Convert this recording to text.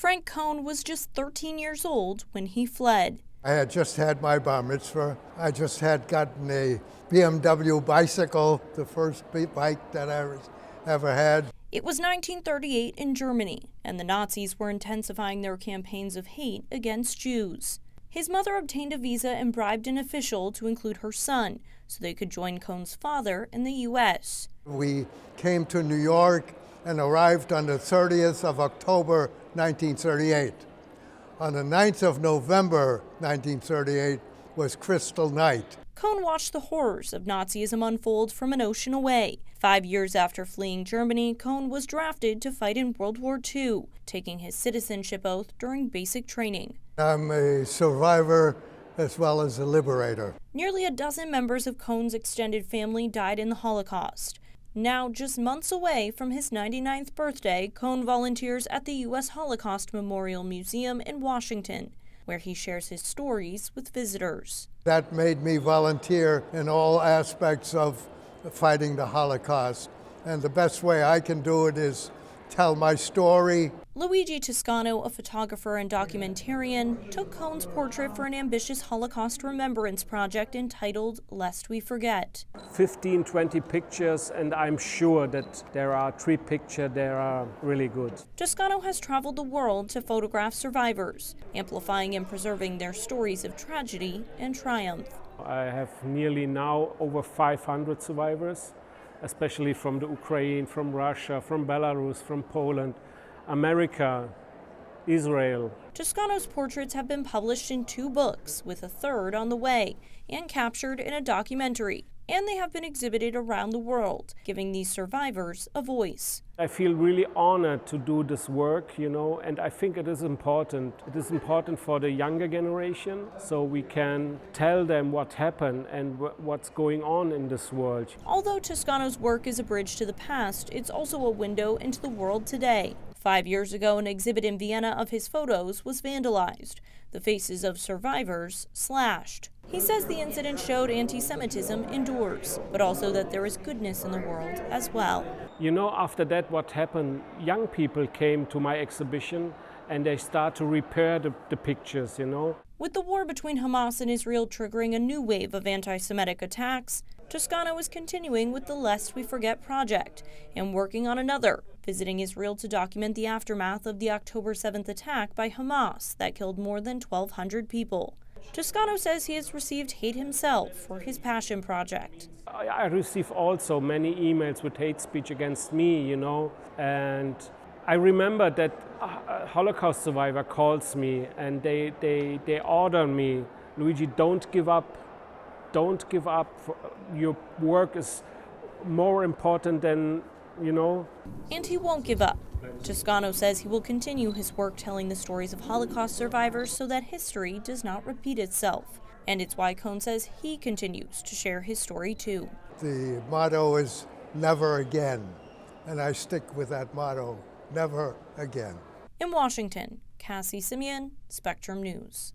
Frank Cohn was just 13 years old when he fled. I had just had my bar mitzvah. I just had gotten a BMW bicycle, the first bike that I ever had. It was 1938 in Germany, and the Nazis were intensifying their campaigns of hate against Jews. His mother obtained a visa and bribed an official to include her son so they could join Cohn's father in the U.S. We came to New York and arrived on the 30th of October, 1938. On the 9th of November, 1938, was Crystal Night. Cohn watched the horrors of Nazism unfold from an ocean away. 5 years after fleeing Germany, Cohn was drafted to fight in World War II, taking his citizenship oath during basic training. I'm a survivor as well as a liberator. Nearly a dozen members of Cohn's extended family died in the Holocaust. Now, just months away from his 99th birthday, Cohn volunteers at the U.S. Holocaust Memorial Museum in Washington, where he shares his stories with visitors. That made me volunteer in all aspects of fighting the Holocaust. And the best way I can do it is tell my story. Luigi Toscano, a photographer and documentarian, took Cohn's portrait for an ambitious Holocaust remembrance project entitled Lest We Forget. 15, 20 pictures, and I'm sure that there are 3 pictures that are really good. Toscano has traveled the world to photograph survivors, amplifying and preserving their stories of tragedy and triumph. I have nearly now over 500 survivors, especially from the Ukraine, from Russia, from Belarus, from Poland, America, Israel. Toscano's portraits have been published in 2 books, with a third on the way, and captured in a documentary. And they have been exhibited around the world, giving these survivors a voice. I feel really honored to do this work, and I think it is important. It is important for the younger generation, so we can tell them what happened and what's going on in this world. Although Toscano's work is a bridge to the past, it's also a window into the world today. 5 years ago, an exhibit in Vienna of his photos was vandalized, the faces of survivors slashed. He says the incident showed anti-Semitism indoors, but also that there is goodness in the world as well. After that, what happened, young people came to my exhibition and they start to repair the pictures, With the war between Hamas and Israel triggering a new wave of anti-Semitic attacks, Toscano is continuing with the Lest We Forget project and working on another, visiting Israel to document the aftermath of the October 7th attack by Hamas that killed more than 1,200 people. Toscano says he has received hate himself for his passion project. I receive also many emails with hate speech against me, and I remember that a Holocaust survivor calls me and they order me, Luigi, don't give up. Don't give up. Your work is more important than, And he won't give up. Toscano says he will continue his work telling the stories of Holocaust survivors so that history does not repeat itself. And it's why Cohn says he continues to share his story too. The motto is never again, and I stick with that motto, never again. In Washington, Cassie Simeon, Spectrum News.